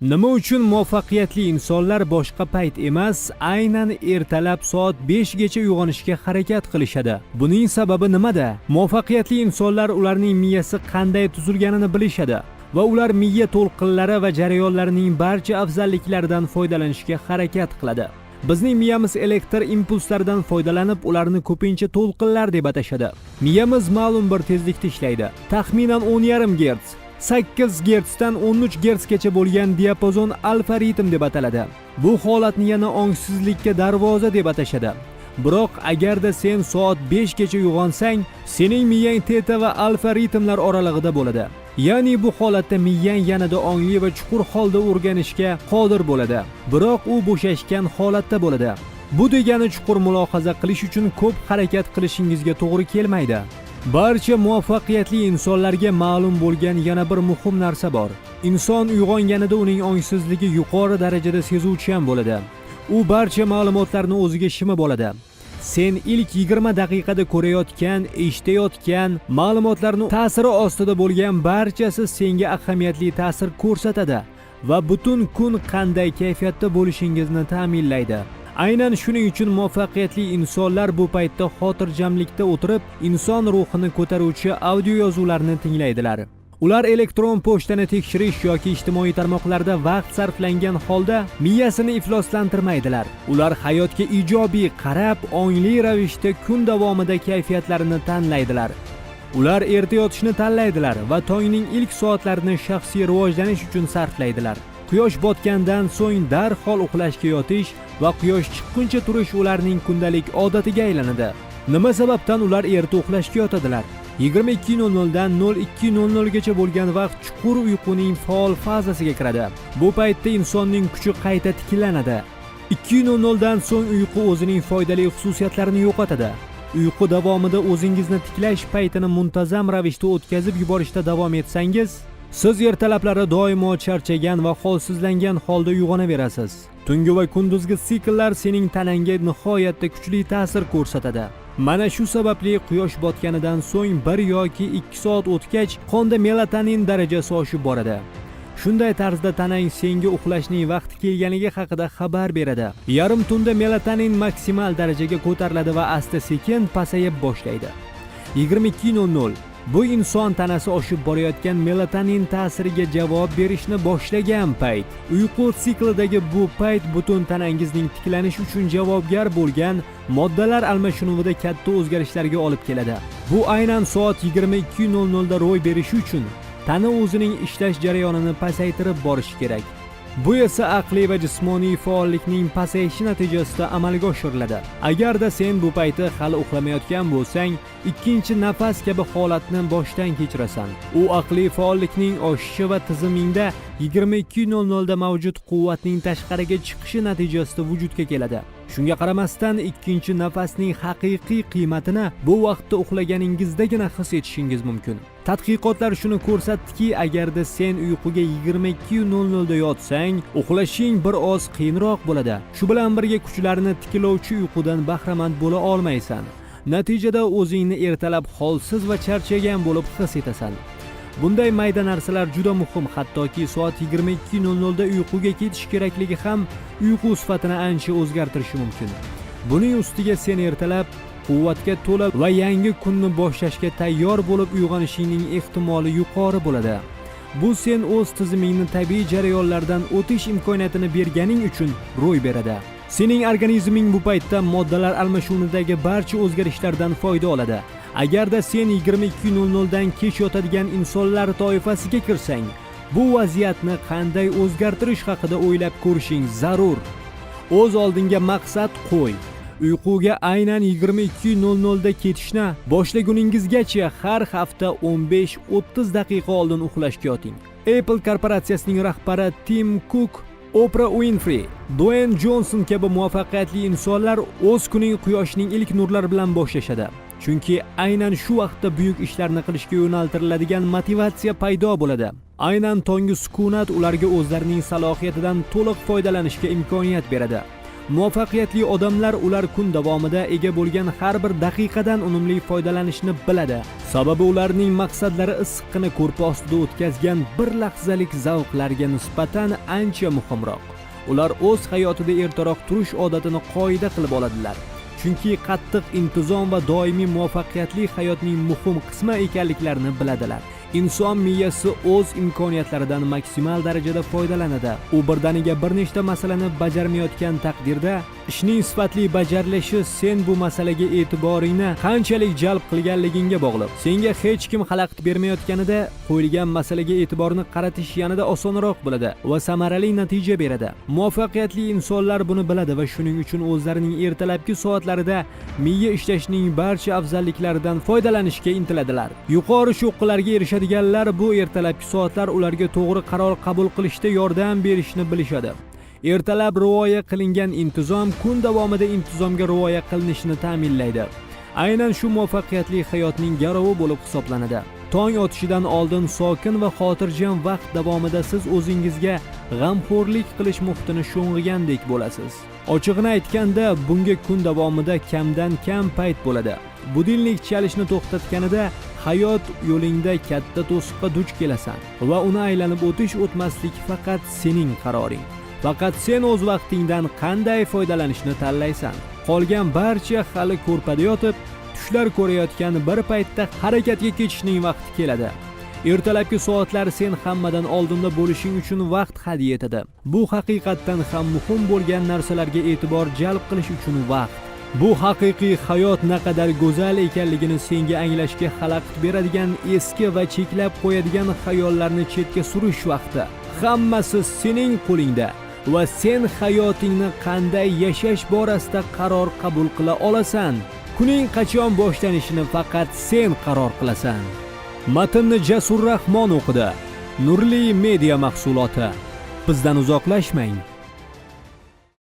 Nima uchun muvaffaqiyatli insonlar boshqa payt emas, aynan ertalab soat 5 gacha uyg'onishga harakat qilishadi? Buning sababi nimada? Muvaffaqiyatli insonlar ularning miyasi qanday tuzilganini bilishadi va ular miya to'lqinlari va jarayonlarining barcha afzalliklaridan foydalanishga harakat qiladi. Bizning miyamiz elektr impulslaridan foydalanib, ularni ko'pincha to'lqinlar deb atashadi. Miyamiz ma'lum bir tezlikda ishlaydi. Taxminan 10,5 Gz, 8 Gz dan 13 Gz gacha bo'lgan diapazon alfa ritm deb ataladi. Bu holatni yana ongsizlikka darvoza deb atashadi. Biroq agarda sen soat 5 gacha uyg'onsang, sening miyang teta va alfa ritmlar oralig'ida bo'ladi. Ya'ni bu holatda miyang yanada ongli va chuqur holda o'rganishga qodir bo'ladi. Biroq u bo'shashgan holatda bo'ladi. Bu degani chuqur mulohaza qilish uchun ko'p harakat qilishingizga to'g'ri kelmaydi. Barcha muvaffaqiyatli insonlarga ma'lum bo'lgan yana bir muhim narsa bor. Inson uyg'onganida uning ongsizligi yuqori darajada sezuvchan bo'ladi. U barcha ma'lumotlarni o'ziga shimib oladi. Sen ilk 20 daqiqada ko'rayotgan, eshitayotgan ma'lumotlarning ta'siri ostida bo'lgan barchasi senga ahamiyatli ta'sir ko'rsatadi va butun kun qanday kayfiyatda bo'lishingizni ta'minlaydi. Aynan shuning uchun muvaffaqiyatli insonlar bu paytda xotirjamlikda o'tirib, inson ruhini ko'taruvchi audio yozuvlarni tinglaydilar. Ular elektron pochtani tekshirish yoki ijtimoiy tarmoqlarda vaqt sarflangan holda miyasini ifloslantirmaydilar. Ular hayotga ijobiy qarab, ongli ravishda kun davomida kayfiyatlarini tanlaydilar. Ular erta yotishni tanlaydilar va tongning ilk soatlarini shaxsiy rivojlanish uchun sarflaydilar. Quyosh botgandan so'ng darhol uxlashga yotish va quyosh chiqquncha turish ularning kundalik odatiga aylanadi. Nima sababdan ular erta uxlashga yotadilar? 22:00 dan 02:00 gacha bo'lgan vaqt chuqur uyquning faol fazasiga kiradi. Bu paytda insonning kuchi qayta tiklanadi. 2:00 dan so'ng uyqu o'zining foydali xususiyatlarini yo'qotadi. Uyqu davomida o'zingizni tiklash paytini muntazam ravishda o'tkazib yuborishda davom etsangiz, siz ertalablari doimo charchagan va holsizlangan holda uyg'onaverasiz. Tungi va kunduzgi sikllar sening tanangga nihoyatda kuchli ta'sir ko'rsatadi. Mana shu sababli quyosh botganidan so'ng 1 yoki 2 soat o'tgach qonda melatonin darajasi oshib boradi. Shunday tarzda tanang senga uxlashning vaqti kelganligi haqida xabar beradi. Yarim tunda melatonin maksimal darajaga ko'tariladi va asta-sekin pasayib boshlaydi. 22:00 bu inson tanasi oshib borayotgan melatonin ta'siriga javob berishni boshlagan payt. Uyqu siklidagi bu payt butun tanangizning tiklanishi uchun javobgar bo'lgan moddalar almashinuvida katta o'zgarishlarga olib keladi. Bu aynan soat 22:00 da ro'y berishi uchun tana o'zining ishlash jarayonini pasaytirib borishi kerak. Bu esa aqliy va jismoniy faollikning pasayishi natijasida amalga oshiriladi. Agarda sen bu paytda hali uxlamayotgan bo'lsang, ikkinchi nafas kabi holatni boshdan kechirasan. U aqliy faollikning oshishi va tizimingda 22:00 da mavjud quvvatning tashqariga chiqishi natijasida vujudga keladi. Shunga qaramasdan ikkinchi nafasning haqiqiy qiymatini bu vaqtda uxlaganingizdagina his etishingiz mumkin. Tadqiqotlar shuni ko'rsatdiki, agarda sen uyquga 22:00 da yotsang, uxlashing bir oz qiyinroq bo'ladi. Shu bilan birga kuchlarni tiklovchi uyqudan bahramand bo'la olmaysan. Natijada o'zingni ertalab holsiz va charchagan bo'lib his etasan. Bunday mayda narsalar juda muhim, hattoki soat 22:00 da uyquga ketish kerakligi ham uyqu sifatini ancha o'zgartirishi mumkin. Buning ustiga sen ertalab quvvatga to'la va yangi kunni boshlashga tayyor bo'lib uyg'onishingning ehtimoli yuqori bo'ladi. Bu sen o'z tizimingni tabiiy jarayonlardan o'tish imkoniyatini berganing uchun ro'y beradi. Sening organizming bu paytda moddalar almashinuvidagi barcha o'zgarishlardan foyda oladi. Agarda sen 22:00 dan kech yotadigan insonlar toifasiga kirsang, bu vaziyatni qanday o'zgartirish haqida o'ylab ko'rishing zarur. O'z oldinga maqsad qo'y. Uyquga aynan 22:00 da ketishni boshlaguningizgacha har hafta 15-30 daqiqa oldin uxlashga yoting. Apple korporatsiyasining rahbari Tim Cook, Oprah Winfrey, Dwayne Johnson kabi muvaffaqiyatli insonlar o'z kuning quyoshning ilk nurlari bilan boshlashadi. Chunki aynan shu vaqtda buyuk ishlarni qilishga yo'naltiriladigan motivatsiya paydo bo'ladi. Aynan tongi sukunat ularga o'zlarining salohiyatidan to'liq foydalanishga imkoniyat beradi. Muvaffaqiyatli odamlar ular kun davomida ega bo'lgan har bir daqiqadan unumli foydalanishni biladi. Sababi ularning maqsadlari issiqqina ko'rpa ostida o'tkazgan bir lahzalik zavqlarga nisbatan ancha muhimroq. Ular o'z hayotida ertaroq turish odatini qoida qilib oladilar. Chunki qattiq intizom va doimiy muvaffaqiyatli hayotning muhim qismi ekanliklarini biladilar. Inson miyasi o'z imkoniyatlaridan maksimal darajada foydalanadi. U birdaniga bir nechta masalani bajarmayotgan taqdirda, ishning sifatli bajarilishi sen bu masalaga e'tiboringni qanchalik jalb qilganligingga bog'liq. Senga hech kim xalaqit bermayotganida qo'yilgan masalaga e'tiborni qaratish yanada osonroq bo'ladi va samarali natija beradi. Muvaffaqiyatli insonlar buni biladi va shuning uchun o'zlarining ertalabki soatlarida miya ishlashining barcha afzalliklaridan foydalanishga intiladilar. Yuqori cho'qqilarga erishadiganlar bu ertalabki soatlar ularga to'g'ri qaror qabul qilishda yordam berishni bilishadi. Ertalab rioya qilingan intizom kun davomida intizomga rioya qilinishini ta'minlaydi. Aynan shu muvaffaqiyatli hayotning garovi bo'lib hisoblanadi. Tong otishidan oldin sokin va xotirjam vaqt davomida siz o'zingizga g'amxo'rlik qilish muhitini sho'ng'igandek bo'lasiz. Ochig'ini aytganda, bunga kun davomida kamdan kam payt bo'ladi. Budilnik chalishni to'xtatganida hayot yo'lingda katta to'siqqa duch kelasan va uni aylanib o'tmaslik faqat sening qaroring. Faqat sen o'z vaqtingdan qanday foydalanishni tanlaysan. Qolgan barcha hali ko'rpada yotib, tushlar ko'rayotgan bir paytda harakatga ketishning vaqti keladi. Ertalabki soatlar sen hammadan oldinda bo'lishing uchun vaqt hadya etadi. Bu haqiqatdan ham muhim bo'lgan narsalarga e'tibor jalb qilish uchun vaqt. Bu haqiqiy hayot naqadar go'zal ekanligini senga anglashga xalaqit beradigan eski va cheklab qo'yadigan xayollarni chetga surish vaqti. Hammasi sening qo'lingda va sen hayotingni qanday yashash borasida qaror qabul qila olasan. Kuning qachon boshlanishini faqat sen qaror qilasan. Matnni Jasur Rahmon o'qidi. Nurli media mahsuloti. Bizdan uzoqlashmang.